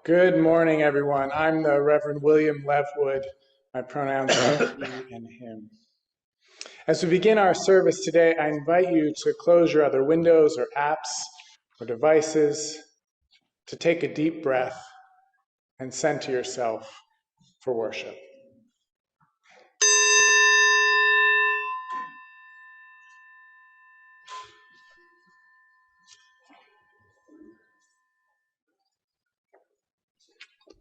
Good morning, everyone. I'm the Reverend William Levwood. My pronouns are he and him. As we begin our service today, I invite you to close your other windows or apps or devices, to take a deep breath and center yourself for worship.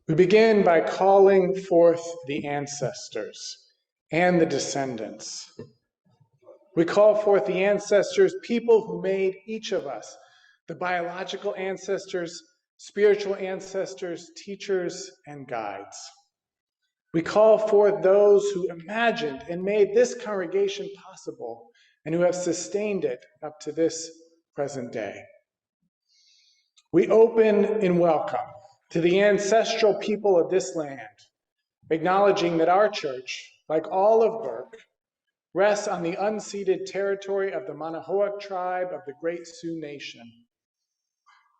We begin by calling forth the ancestors and the descendants. We call forth the ancestors, people who made each of us, the biological ancestors, spiritual ancestors, teachers, and guides. We call forth those who imagined and made this congregation possible and who have sustained it up to this present day. We open in welcome to the ancestral people of this land, acknowledging that our church, like all of Burke, rests on the unceded territory of the Manahoac tribe of the Great Sioux Nation.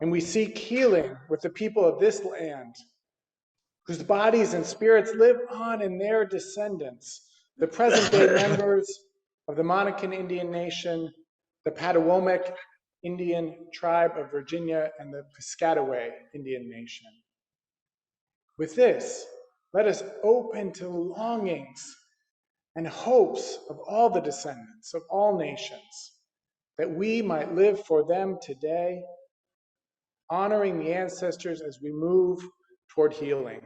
And we seek healing with the people of this land, whose bodies and spirits live on in their descendants, the present-day members of the Monacan Indian Nation, the Patawomac Indian tribe of Virginia, and the Piscataway Indian Nation. With this, let us open to longings and hopes of all the descendants of all nations, that we might live for them today, honoring the ancestors as we move toward healing,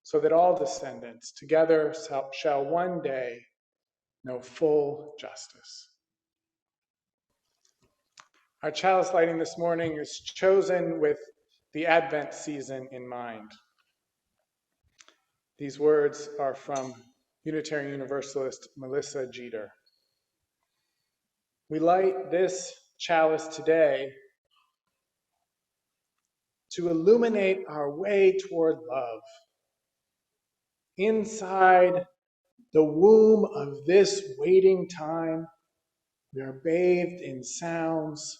so that all descendants together shall one day know full justice. Our chalice lighting this morning is chosen with the Advent season in mind. These words are from Unitarian Universalist Melissa Jeter. We light this chalice today to illuminate our way toward love. Inside the womb of this waiting time, we are bathed in sounds,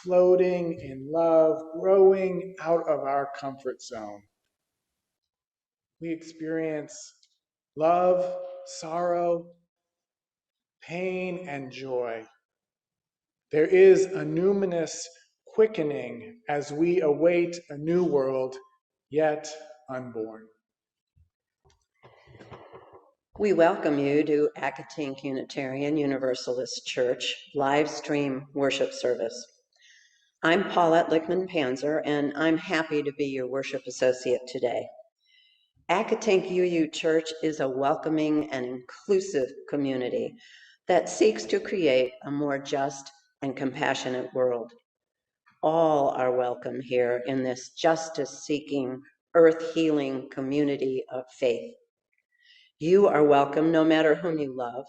floating in love, growing out of our comfort zone. We experience love, sorrow, pain, and joy. There is a numinous quickening as we await a new world, yet unborn. We welcome you to Accotink Unitarian Universalist Church live stream worship service. I'm Paulette Lickman-Panzer, and I'm happy to be your worship associate today. Accotink UU Church is a welcoming and inclusive community that seeks to create a more just and compassionate world. All are welcome here in this justice-seeking, earth-healing community of faith. You are welcome no matter whom you love,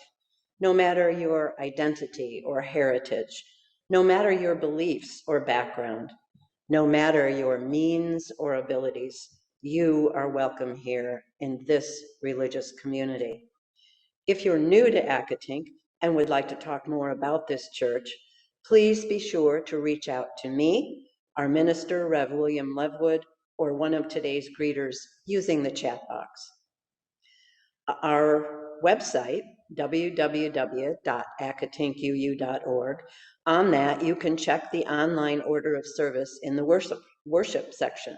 no matter your identity or heritage, no matter your beliefs or background, no matter your means or abilities. You are welcome here in this religious community. If you're new to Accotink and would like to talk more about this church, please be sure to reach out to me, our minister, Rev. William Levwood, or one of today's greeters using the chat box. Our website, www.accotinkuu.org. On that, you can check the online order of service in the worship section.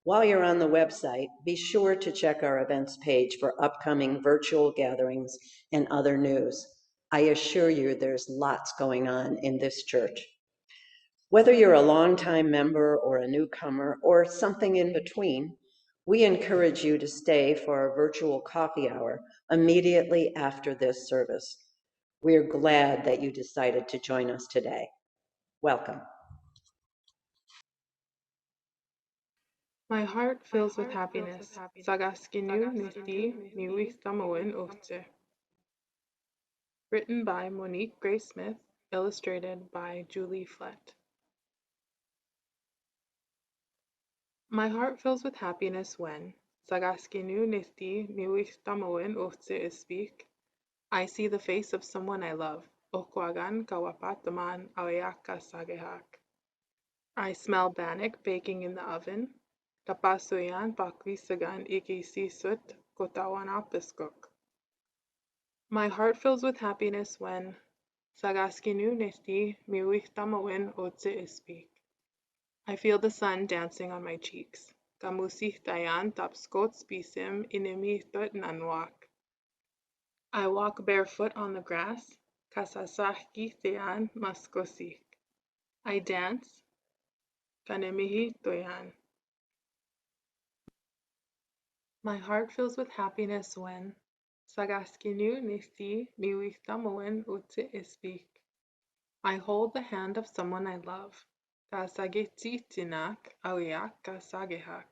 While you're on the website, be sure to check our events page for upcoming virtual gatherings and other news. I assure you there's lots going on in this church. Whether you're a longtime member or a newcomer or something in between, we encourage you to stay for our virtual coffee hour immediately after this service. We are glad that you decided to join us today. Welcome. My heart fills with happiness. Sagaskinu Nisti Niwistamawen Ofte. Written by Monique Gray Smith, illustrated by Julie Flett. My heart fills with happiness when Sagaskinu Nisti Niwistamawen Ofte speak. I see the face of someone I love. Okwagan Kawapataman Awayaka Sagehak. I smell bannock baking in the oven. Tapasuyan pakwisagan ikisisut kotawanapiskok. My heart fills with happiness when Sagaskinu nesti miwihtamawin otse ispik. I feel the sun dancing on my cheeks. Kamusih tayan tapskot spisim inimihtot nanwak. I walk barefoot on the grass. Kasasahki tayan maskosik. I dance. Kanemihi toyan. My heart fills with happiness when Sagaskinu nesti miwihtamawin otse ispik. I hold the hand of someone I love. Kasagetsitinak awiak kasagehak.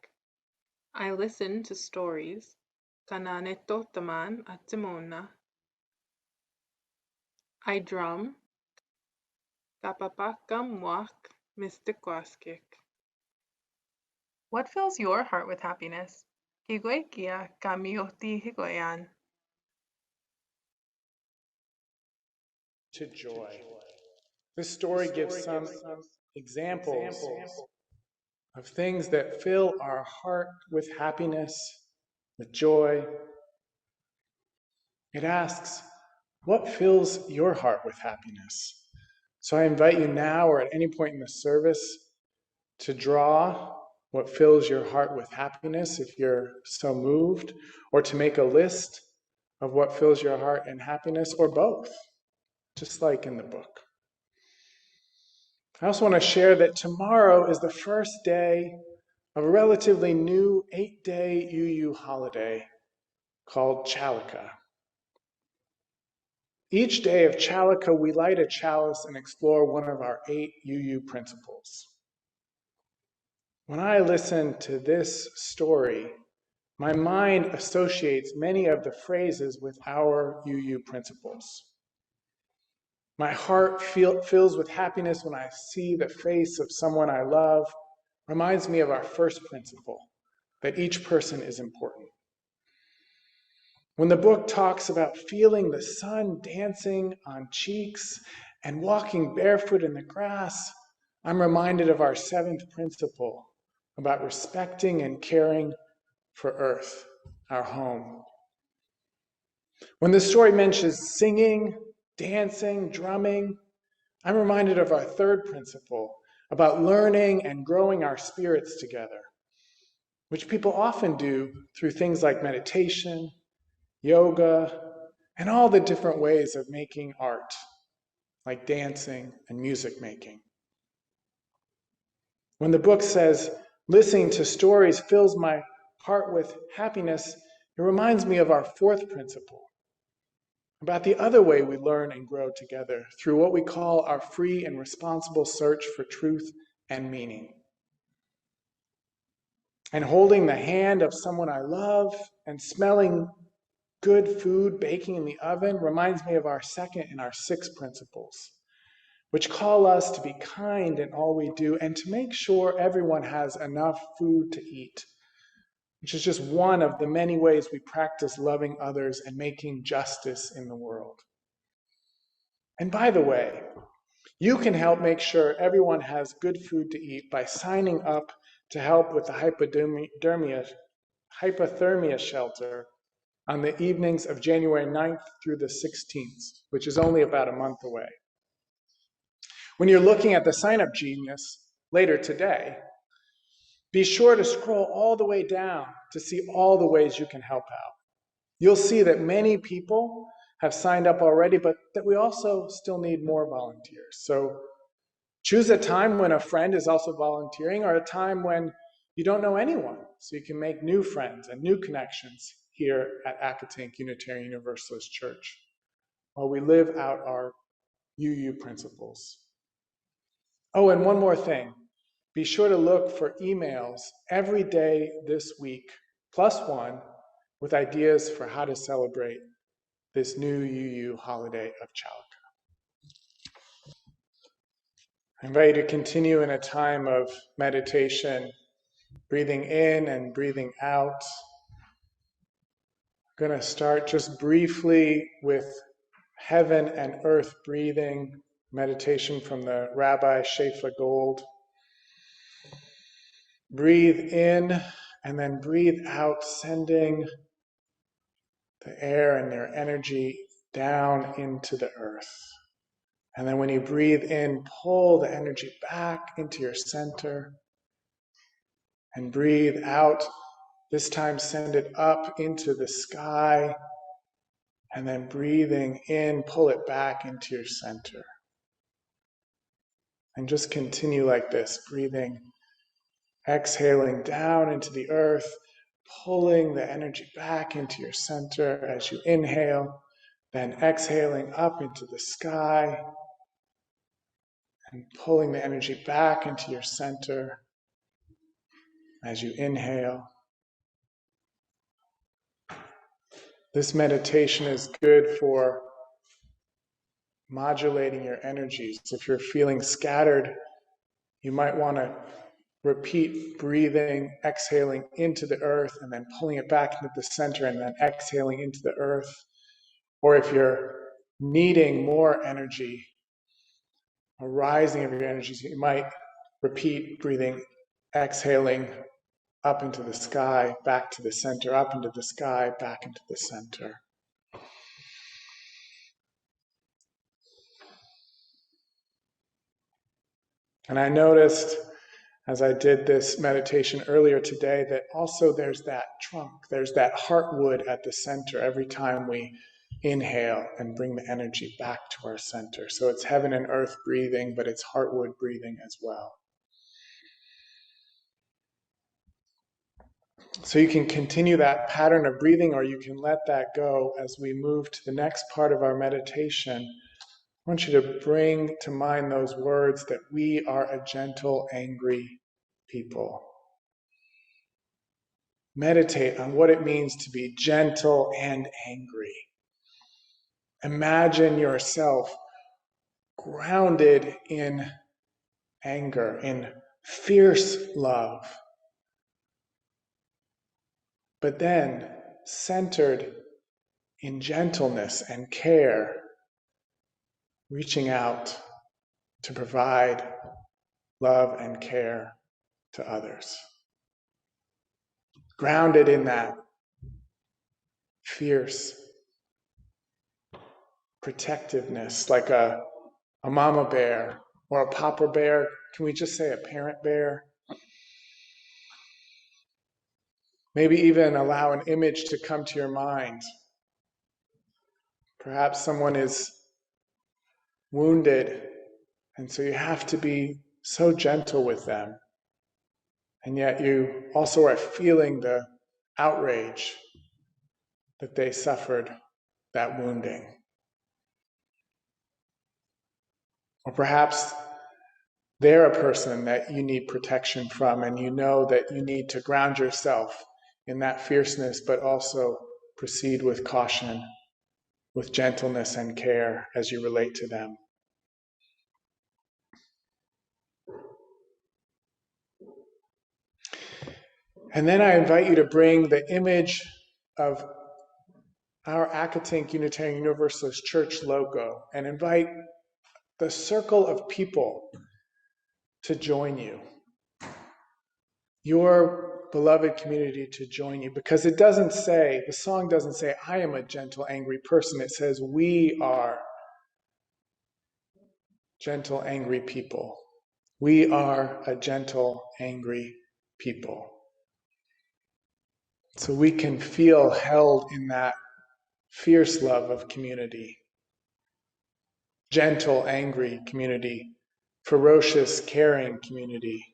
I listen to stories. Kananetotaman atimona. I drum. Kapapakam wak mystikwaskik. What fills your heart with happiness? Kigwekia kamioti higoyan. To joy. This story gives some examples of things that fill our heart with happiness, with joy. It asks, what fills your heart with happiness? So I invite you now or at any point in the service to draw what fills your heart with happiness if you're so moved, or to make a list of what fills your heart and happiness, or both, just like in the book. I also want to share that tomorrow is the first day of a relatively new 8-day UU holiday called Chalica. Each day of Chalica, we light a chalice and explore one of our 8 UU principles. When I listen to this story, my mind associates many of the phrases with our UU principles. My heart fills with happiness when I see the face of someone I love. Reminds me of our first principle, that each person is important. When the book talks about feeling the sun dancing on cheeks and walking barefoot in the grass, I'm reminded of our 7th principle about respecting and caring for Earth, our home. When the story mentions singing, dancing, drumming, I'm reminded of our 3rd principle about learning and growing our spirits together, which people often do through things like meditation, yoga, and all the different ways of making art, like dancing and music making. When the book says, listening to stories fills my heart with happiness, it reminds me of our 4th principle, about the other way we learn and grow together through what we call our free and responsible search for truth and meaning. And holding the hand of someone I love and smelling good food baking in the oven reminds me of our 2nd and our 6th principles, which call us to be kind in all we do and to make sure everyone has enough food to eat, which is just one of the many ways we practice loving others and making justice in the world. And by the way, you can help make sure everyone has good food to eat by signing up to help with the hypothermia shelter on the evenings of January 9th through the 16th, which is only about a month away. When you're looking at the sign-up genius later today, be sure to scroll all the way down to see all the ways you can help out. You'll see that many people have signed up already, but that we also still need more volunteers. So choose a time when a friend is also volunteering, or a time when you don't know anyone, so you can make new friends and new connections here at Accotink Unitarian Universalist Church, while we live out our UU principles. Oh, and one more thing. Be sure to look for emails every day this week, +1, with ideas for how to celebrate this new UU holiday of Chalica. I invite you to continue in a time of meditation, breathing in and breathing out. I'm going to start just briefly with heaven and earth breathing, meditation from the Rabbi Shefla Gold. breathe in and then breathe out, sending the air and your energy down into the earth. And then when you breathe in, pull the energy back into your center. And breathe out. This time send it up into the sky. And then breathing in, pull it back into your center. And just continue like this, breathing, exhaling down into the earth, pulling the energy back into your center as you inhale, then exhaling up into the sky, and pulling the energy back into your center as you inhale. This meditation is good for modulating your energies. If you're feeling scattered, you might want to repeat breathing, exhaling into the earth, and then pulling it back into the center, and then exhaling into the earth. Or if you're needing more energy, a rising of your energies, you might repeat breathing, exhaling up into the sky, back to the center, up into the sky, back into the center. And I noticed as I did this meditation earlier today that also there's that trunk, there's that heartwood at the center every time we inhale and bring the energy back to our center. So it's heaven and earth breathing, but it's heartwood breathing as well. So you can continue that pattern of breathing, or you can let that go as we move to the next part of our meditation. I want you to bring to mind those words that we are a gentle, angry people. Meditate on what it means to be gentle and angry. Imagine yourself grounded in anger, in fierce love, but then centered in gentleness and care, reaching out to provide love and care to others. Grounded in that fierce protectiveness, like a mama bear or a papa bear. Can we just say a parent bear? Maybe even allow an image to come to your mind. Perhaps someone is wounded, and so you have to be so gentle with them. And yet you also are feeling the outrage that they suffered that wounding. Or perhaps they're a person that you need protection from, and you know that you need to ground yourself in that fierceness, but also proceed with caution, with gentleness and care as you relate to them. And then I invite you to bring the image of our Accotink Unitarian Universalist Church logo and invite the circle of people to join you, your beloved community to join you, because the song doesn't say, I am a gentle, angry person. It says, we are gentle, angry people. We are a gentle, angry people. So we can feel held in that fierce love of community. Gentle, angry community. Ferocious, caring community.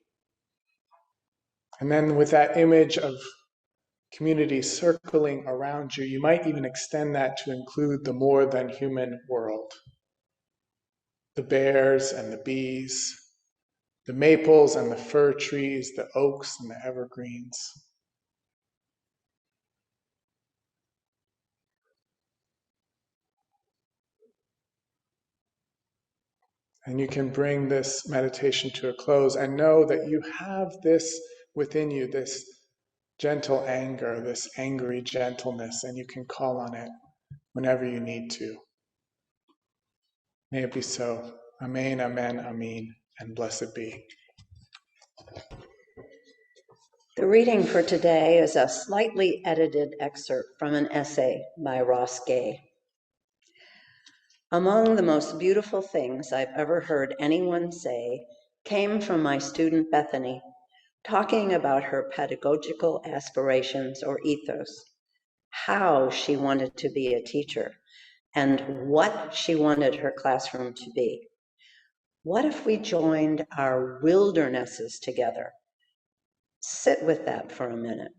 And then with that image of community circling around you, you might even extend that to include the more than human world. The bears and the bees, the maples and the fir trees, the oaks and the evergreens. And you can bring this meditation to a close and know that you have this within you, this gentle anger, this angry gentleness, and you can call on it whenever you need to. May it be so. Amen, amen, amen, and blessed be. The reading for today is a slightly edited excerpt from an essay by Ross Gay. Among the most beautiful things I've ever heard anyone say came from my student Bethany, talking about her pedagogical aspirations or ethos, how she wanted to be a teacher, and what she wanted her classroom to be. What if we joined our wildernesses together? Sit with that for a minute.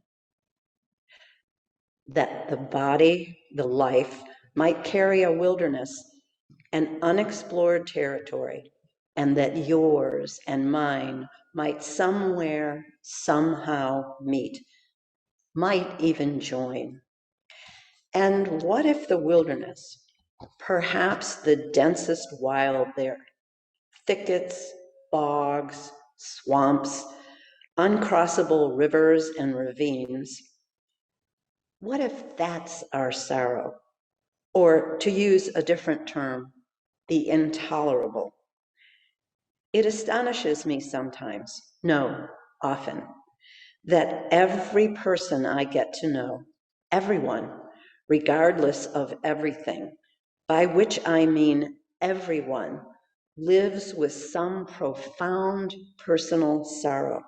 That the body, the life, might carry a wilderness, an unexplored territory, and that yours and mine might somewhere, somehow meet, might even join. And what if the wilderness, perhaps the densest wild there, thickets, bogs, swamps, uncrossable rivers and ravines, what if that's our sorrow? Or to use a different term, the intolerable. It astonishes me sometimes, no, often, that every person I get to know, everyone, regardless of everything, by which I mean everyone, lives with some profound personal sorrow.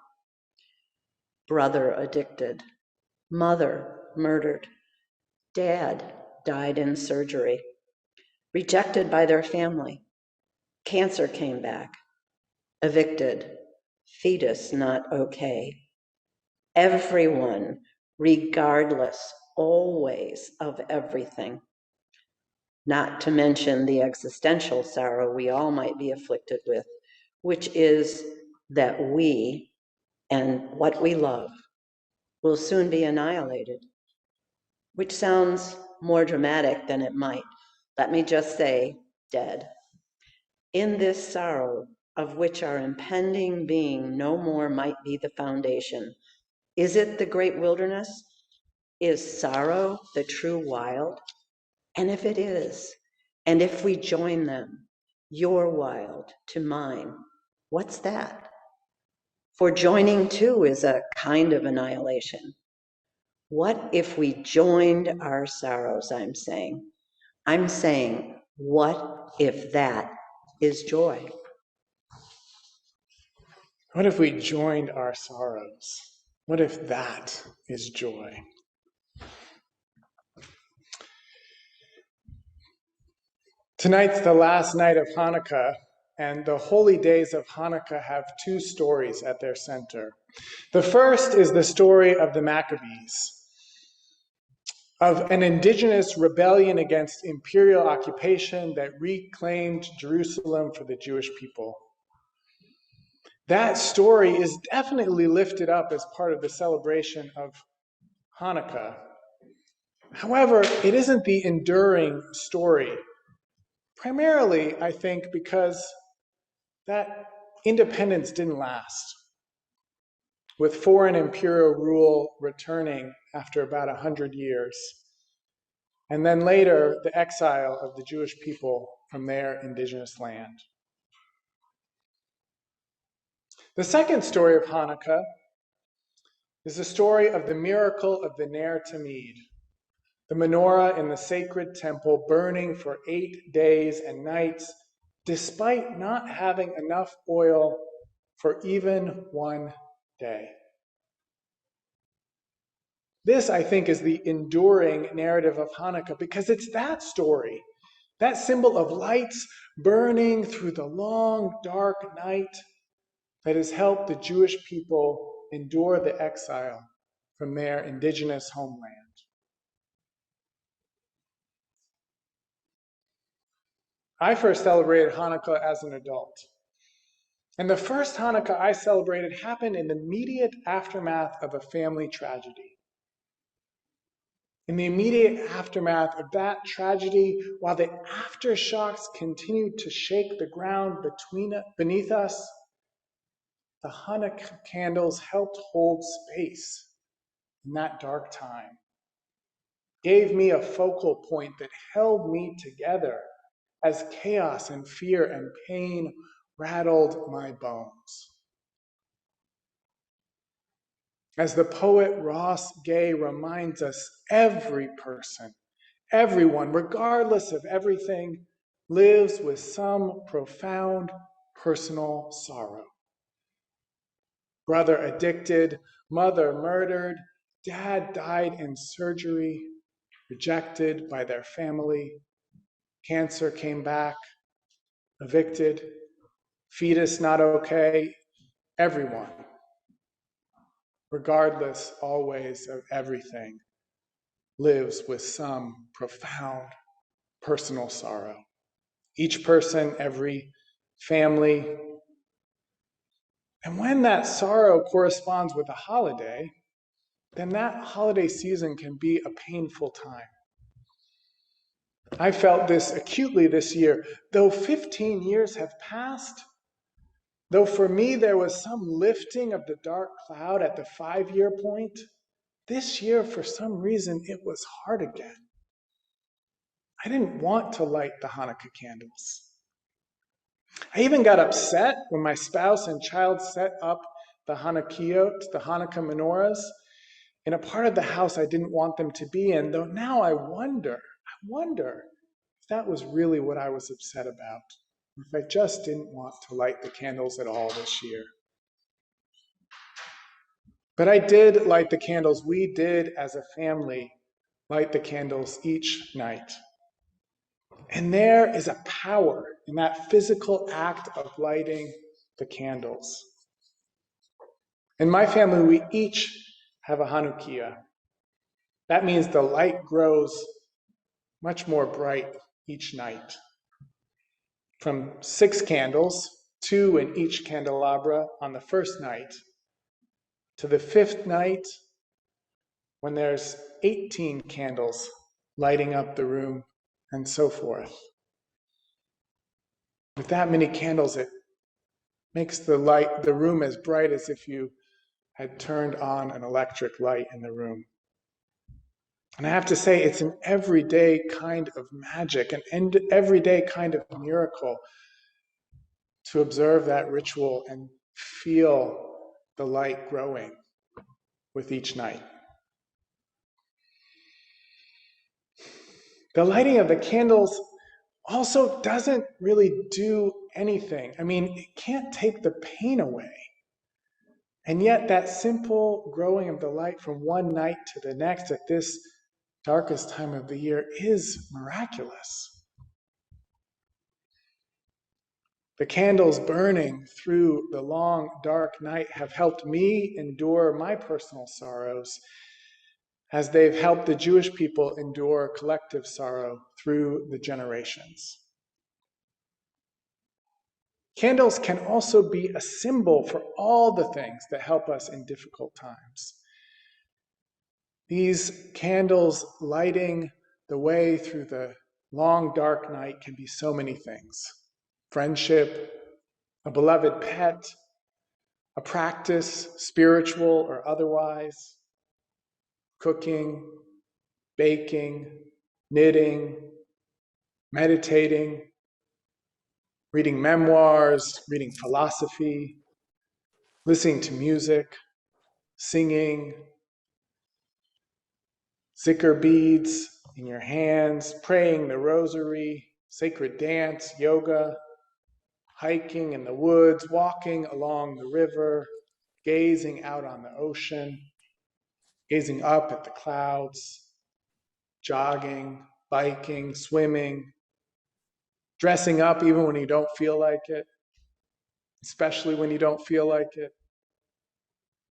Brother addicted, mother murdered, dad died in surgery, rejected by their family, cancer came back, evicted, fetus not okay. Everyone, regardless, always of everything. Not to mention the existential sorrow we all might be afflicted with, which is that we and what we love will soon be annihilated, which sounds more dramatic than it might. Let me just say, dead. In this sorrow, of which our impending being no more might be the foundation, is it the great wilderness? Is sorrow the true wild? And if it is, and if we join them, your wild to mine, what's that? For joining too is a kind of annihilation. What if we joined our sorrows, I'm saying? I'm saying, what if that is joy? What if we joined our sorrows? What if that is joy? Tonight's the last night of Hanukkah, and the holy days of Hanukkah have two stories at their center. The first is the story of the Maccabees, of an indigenous rebellion against imperial occupation that reclaimed Jerusalem for the Jewish people. That story is definitely lifted up as part of the celebration of Hanukkah. However, it isn't the enduring story. Primarily, I think, because that independence didn't last, with foreign imperial rule returning after about 100 years, and then later the exile of the Jewish people from their indigenous land. The second story of Hanukkah is the story of the miracle of the Ner Tamid, the menorah in the sacred temple burning for 8 days and nights, despite not having enough oil for even one day. This, I think, is the enduring narrative of Hanukkah, because it's that story, that symbol of lights burning through the long, dark night, that has helped the Jewish people endure the exile from their indigenous homeland. I first celebrated Hanukkah as an adult. And the first Hanukkah I celebrated happened in the immediate aftermath of a family tragedy. In the immediate aftermath of that tragedy, while the aftershocks continued to shake the ground beneath us, the Hanukkah candles helped hold space in that dark time, gave me a focal point that held me together as chaos and fear and pain rattled my bones. As the poet Ross Gay reminds us, every person, everyone, regardless of everything, lives with some profound personal sorrow. Brother addicted, mother murdered, dad died in surgery, rejected by their family, cancer came back, evicted, fetus not okay, everyone, regardless always of everything, lives with some profound personal sorrow. Each person, every family. And when that sorrow corresponds with a holiday, then that holiday season can be a painful time. I felt this acutely this year. Though 15 years have passed, though for me there was some lifting of the dark cloud at the 5-year point, this year for some reason it was hard again. I didn't want to light the Hanukkah candles. I even got upset when my spouse and child set up the Hanukkahot, the Hanukkah menorahs, in a part of the house I didn't want them to be in, though now I wonder if that was really what I was upset about, if I just didn't want to light the candles at all this year. But I did light the candles. We did, as a family, light the candles each night. And there is a power in that physical act of lighting the candles. In my family, we each have a Hanukkah. That means the light grows much more bright each night. From 6 candles, 2 in each candelabra on the first night, to the 5th night when there's 18 candles lighting up the room, and so forth. With that many candles, it makes the room as bright as if you had turned on an electric light in the room. And I have to say, it's an everyday kind of magic, an everyday kind of miracle to observe that ritual and feel the light growing with each night. The lighting of the candles also doesn't really do anything. I mean, it can't take the pain away. And yet that simple growing of the light from one night to the next at this darkest time of the year is miraculous. The candles burning through the long, dark night have helped me endure my personal sorrows as they've helped the Jewish people endure collective sorrow through the generations. Candles can also be a symbol for all the things that help us in difficult times. These candles lighting the way through the long, dark night can be so many things. Friendship, a beloved pet, a practice, spiritual or otherwise, cooking, baking, knitting, meditating, reading memoirs, reading philosophy, listening to music, singing, zikr beads in your hands, praying the rosary, sacred dance, yoga, hiking in the woods, walking along the river, gazing out on the ocean, gazing up at the clouds, jogging, biking, swimming, dressing up even when you don't feel like it, especially when you don't feel like it,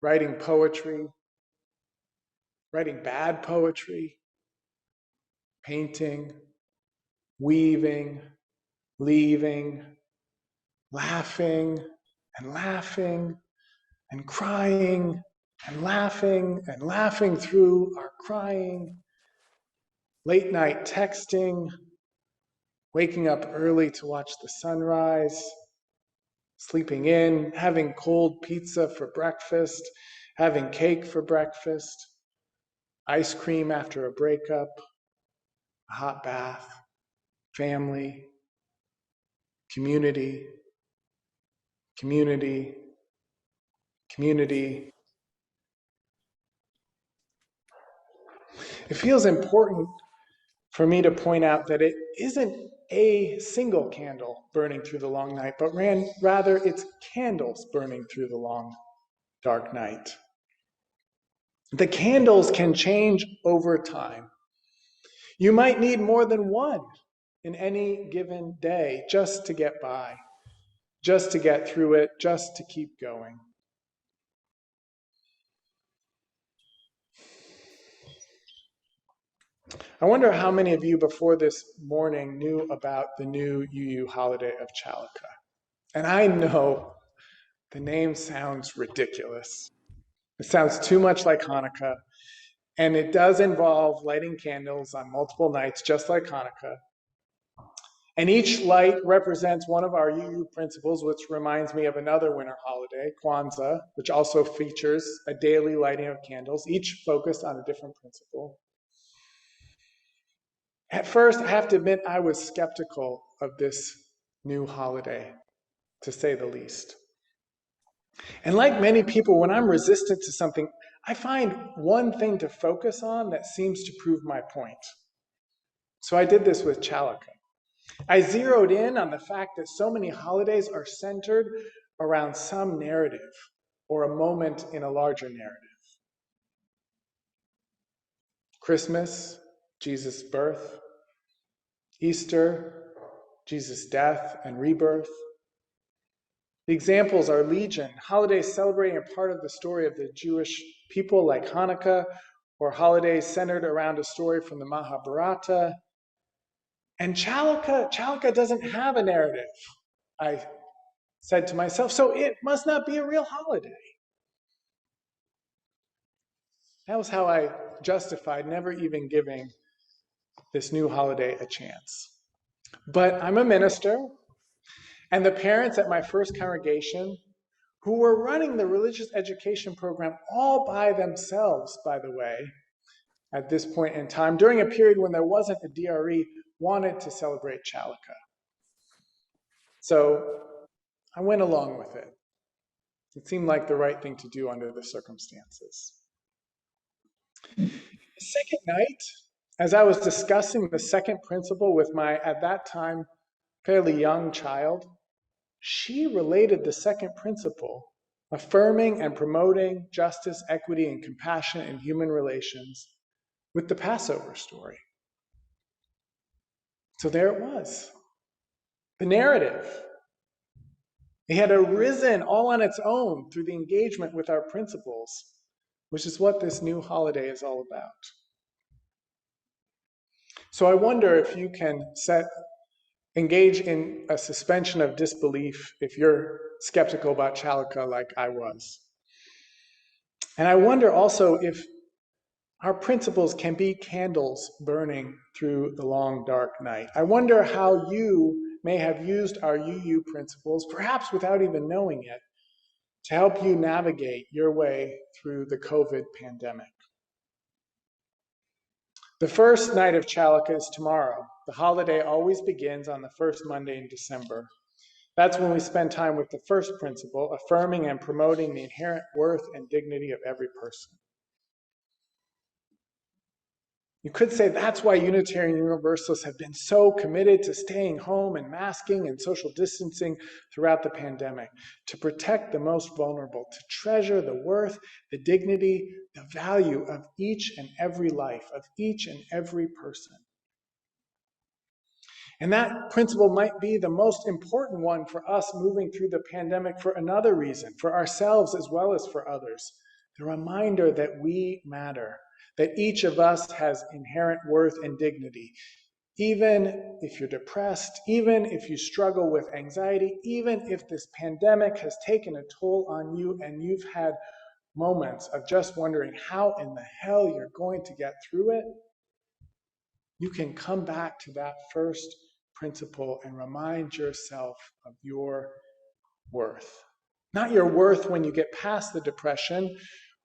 writing poetry, writing bad poetry, painting, weaving, leaving, laughing and laughing and crying and laughing through our crying, late night texting, waking up early to watch the sunrise, sleeping in, having cold pizza for breakfast, having cake for breakfast, ice cream after a breakup, a hot bath, family, community, community, community, It feels important for me to point out that it isn't a single candle burning through the long night, but rather it's candles burning through the long, dark night. The candles can change over time. You might need more than one in any given day just to get by, just to get through it, just to keep going. I wonder how many of you before this morning knew about the new UU holiday of Chalica. And I know the name sounds ridiculous. It sounds too much like Hanukkah, and it does involve lighting candles on multiple nights, just like Hanukkah. And each light represents one of our UU principles, which reminds me of another winter holiday, Kwanzaa, which also features a daily lighting of candles, each focused on a different principle. At first, I have to admit, I was skeptical of this new holiday, to say the least. And like many people, when I'm resistant to something, I find one thing to focus on that seems to prove my point. So I did this with Chalica. I zeroed in on the fact that so many holidays are centered around some narrative or a moment in a larger narrative. Christmas, Jesus' birth. Easter, Jesus' death and rebirth. The examples are legion, holidays celebrating a part of the story of the Jewish people like Hanukkah, or holidays centered around a story from the Mahabharata. And Chalica doesn't have a narrative, I said to myself, so it must not be a real holiday. That was how I justified never even giving this new holiday a chance. But I'm a minister, and the parents at my first congregation, who were running the religious education program all by themselves, by the way, at this point in time, during a period when there wasn't a DRE, wanted to celebrate Chalica. So I went along with it. It seemed like the right thing to do under the circumstances. The second night, as I was discussing the second principle with my, at that time, fairly young child, she related the second principle, affirming and promoting justice, equity, and compassion in human relations, with the Passover story. So there it was, the narrative. It had arisen all on its own through the engagement with our principles, which is what this new holiday is all about. So I wonder if you can engage in a suspension of disbelief if you're skeptical about Chalica like I was. And I wonder also if our principles can be candles burning through the long, dark night. I wonder how you may have used our UU principles, perhaps without even knowing it, to help you navigate your way through the COVID pandemic. The first night of Chalica is tomorrow. The holiday always begins on the first Monday in December. That's when we spend time with the first principle, affirming and promoting the inherent worth and dignity of every person. You could say that's why Unitarian Universalists have been so committed to staying home and masking and social distancing throughout the pandemic, to protect the most vulnerable, to treasure the worth, the dignity, the value of each and every life, of each and every person. And that principle might be the most important one for us moving through the pandemic for another reason, for ourselves as well as for others. The reminder that we matter, that each of us has inherent worth and dignity. Even if you're depressed, even if you struggle with anxiety, even if this pandemic has taken a toll on you and you've had moments of just wondering how in the hell you're going to get through it, you can come back to that first principle and remind yourself of your worth. Not your worth when you get past the depression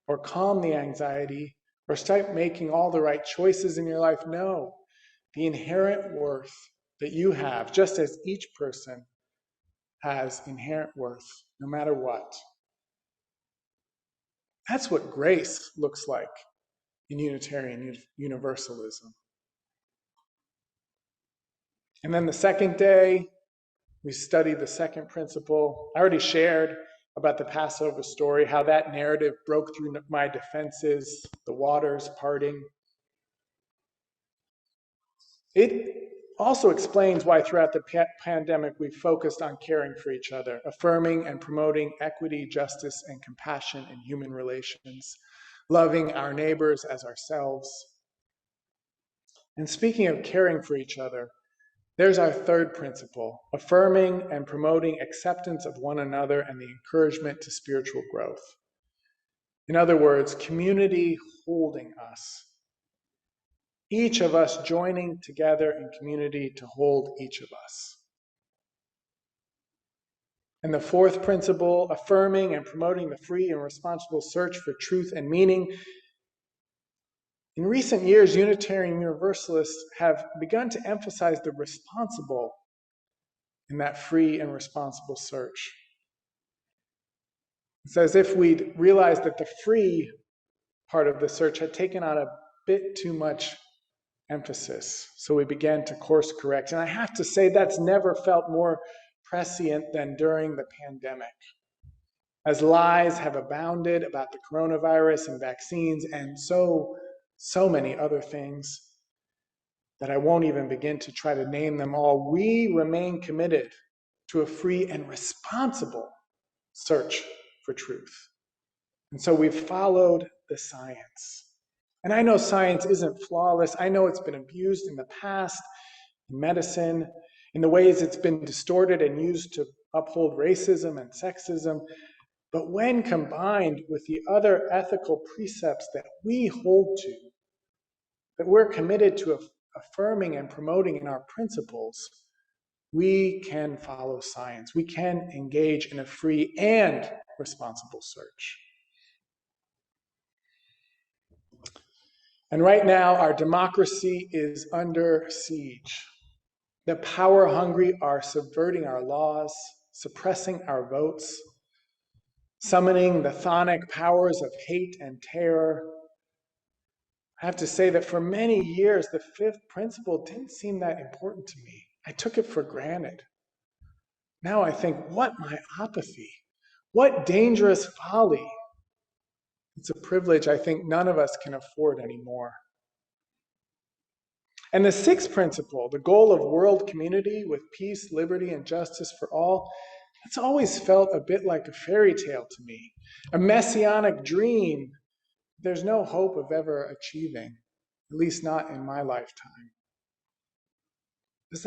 or calm the anxiety or start making all the right choices in your life. No, the inherent worth that you have, just as each person has inherent worth, no matter what. That's what grace looks like. in Unitarian Universalism. And then the second day, we studied the second principle. I already shared about the Passover story, how that narrative broke through my defenses, the waters parting. It also explains why throughout the pandemic we focused on caring for each other, affirming and promoting equity, justice, and compassion in human relations, loving our neighbors as ourselves. And speaking of caring for each other, there's our third principle, affirming and promoting acceptance of one another and the encouragement to spiritual growth. In other words, community holding us. Each of us joining together in community to hold each of us. And the fourth principle, affirming and promoting the free and responsible search for truth and meaning. In recent years, Unitarian Universalists have begun to emphasize the responsible in that free and responsible search. It's as if we'd realized that the free part of the search had taken on a bit too much emphasis. So we began to course correct. And I have to say that's never felt more prescient than during the pandemic. As lies have abounded about the coronavirus and vaccines and so many other things that I won't even begin to try to name them all, we remain committed to a free and responsible search for truth. And so we've followed the science. And I know science isn't flawless. I know it's been abused in the past, in medicine, in the ways it's been distorted and used to uphold racism and sexism. But when combined with the other ethical precepts that we hold to, that we're committed to affirming and promoting in our principles, we can follow science. We can engage in a free and responsible search. And right now, our democracy is under siege. The power-hungry are subverting our laws, suppressing our votes, summoning the chthonic powers of hate and terror. I have to say that for many years, the fifth principle didn't seem that important to me. I took it for granted. Now I think, what myopathy, what dangerous folly. It's a privilege I think none of us can afford anymore. And the sixth principle, the goal of world community with peace, liberty, and justice for all, it's always felt a bit like a fairy tale to me, a messianic dream there's no hope of ever achieving, at least not in my lifetime. Does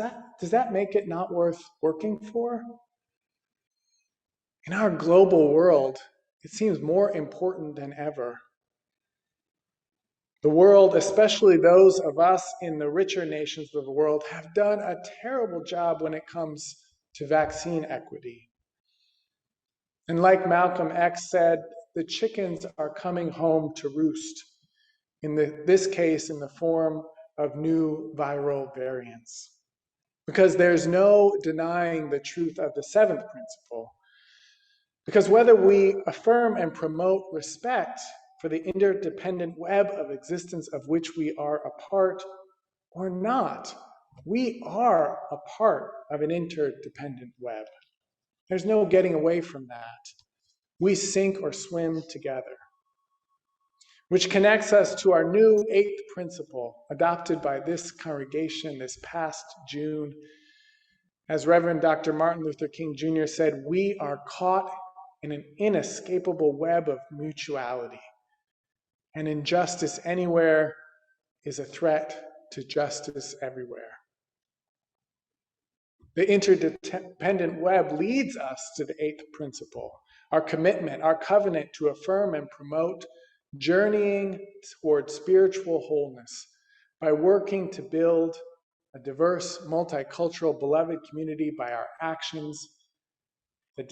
that make it not worth working for? In our global world, it seems more important than ever. The world, especially those of us in the richer nations of the world, have done a terrible job when it comes to vaccine equity. And like Malcolm X said, the chickens are coming home to roost, in this case in the form of new viral variants. Because there's no denying the truth of the seventh principle. Because whether we affirm and promote respect for the interdependent web of existence of which we are a part or not, we are a part of an interdependent web. There's no getting away from that. We sink or swim together. Which connects us to our new eighth principle, adopted by this congregation this past June. As Reverend Dr. Martin Luther King Jr. said, we are caught in an inescapable web of mutuality. And injustice anywhere is a threat to justice everywhere. The interdependent web leads us to the eighth principle, our commitment, our covenant to affirm and promote journeying toward spiritual wholeness by working to build a diverse, multicultural, beloved community by our actions that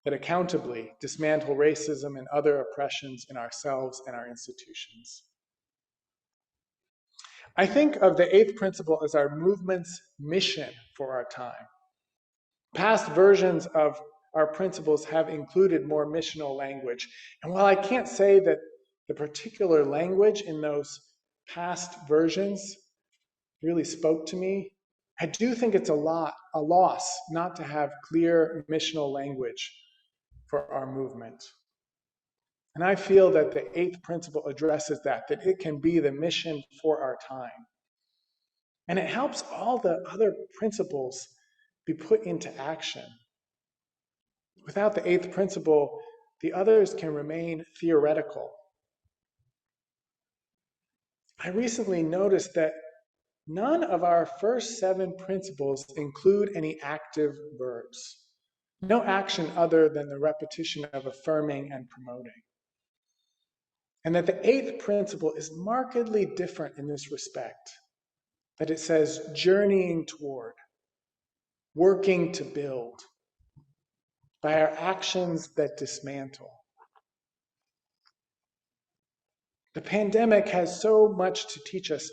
accountably dismantle racism and other oppressions in ourselves and our institutions. I think of the eighth principle as our movement's mission for our time. Past versions of our principles have included more missional language. And while I can't say that the particular language in those past versions really spoke to me. I do think it's a loss not to have clear missional language for our movement. And I feel that the eighth principle addresses that it can be the mission for our time. And it helps all the other principles be put into action. Without the eighth principle, the others can remain theoretical. I recently noticed that none of our first 7 principles include any active verbs. No action other than the repetition of affirming and promoting. And that the eighth principle is markedly different in this respect. That it says journeying toward, working to build, by our actions that dismantle. The pandemic has so much to teach us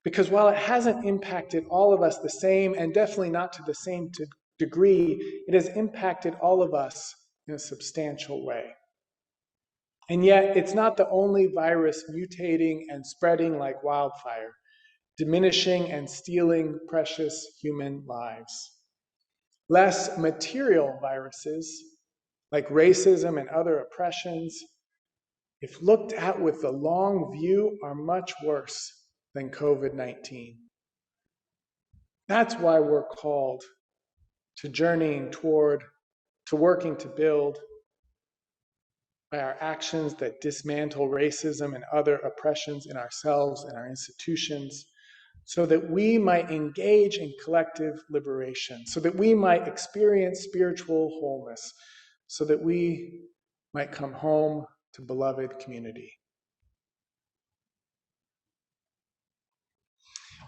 because while it hasn't impacted all of us the same, and definitely not to the same degree, it has impacted all of us in a substantial way. And yet, it's not the only virus mutating and spreading like wildfire, diminishing and stealing precious human lives. Less material viruses, like racism and other oppressions, if looked at with the long view, are much worse than COVID-19. That's why we're called to journeying toward, to working to build, by our actions that dismantle racism and other oppressions in ourselves and our institutions, so that we might engage in collective liberation, so that we might experience spiritual wholeness, so that we might come home to beloved community.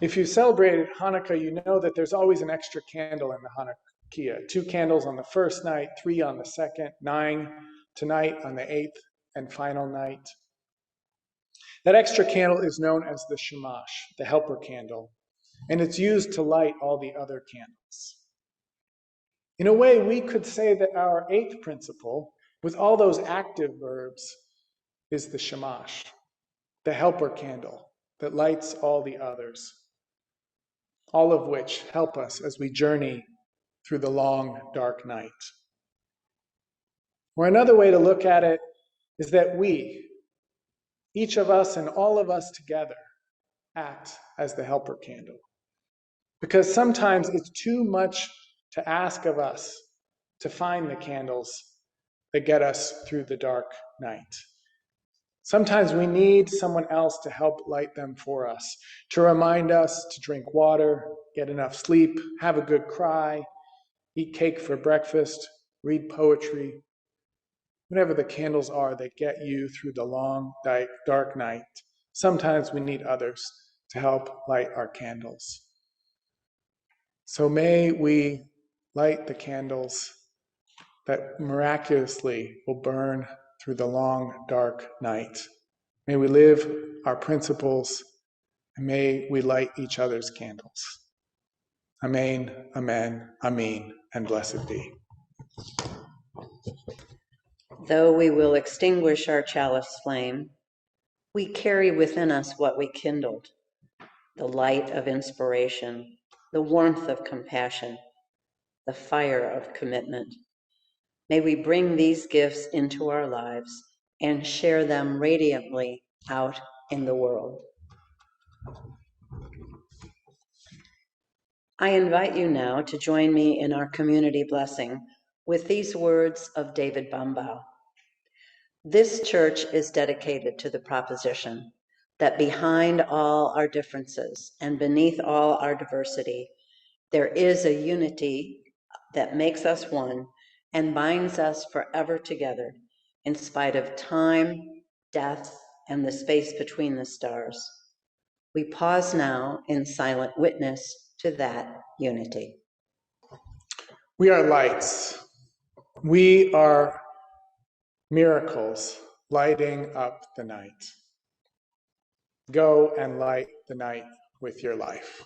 If you celebrated Hanukkah, you know that there's always an extra candle in the Hanukkah. 2 candles on the first night, 3 on the second, 9 tonight on the 8th and final night. That extra candle is known as the Shimash, the helper candle, and it's used to light all the other candles. In a way, we could say that our 8th principle, with all those active verbs, is the Shimash, the helper candle that lights all the others, all of which help us as we journey through the long, dark night. Or another way to look at it is that we, each of us and all of us together, act as the helper candle. Because sometimes it's too much to ask of us to find the candles that get us through the dark night. Sometimes we need someone else to help light them for us, to remind us to drink water, get enough sleep, have a good cry, eat cake for breakfast, read poetry, whatever the candles are that get you through the long, dark night. Sometimes we need others to help light our candles. So may we light the candles that miraculously will burn through the long, dark night. May we live our principles, and may we light each other's candles. Amen, amen, amen, and blessed be. Though we will extinguish our chalice flame, we carry within us what we kindled, the light of inspiration, the warmth of compassion, the fire of commitment. May we bring these gifts into our lives and share them radiantly out in the world. I invite you now to join me in our community blessing with these words of David Bombau. This church is dedicated to the proposition that behind all our differences and beneath all our diversity, there is a unity that makes us one and binds us forever together in spite of time, death, and the space between the stars. We pause now in silent witness to that unity. We are lights. We are miracles lighting up the night. Go and light the night with your life.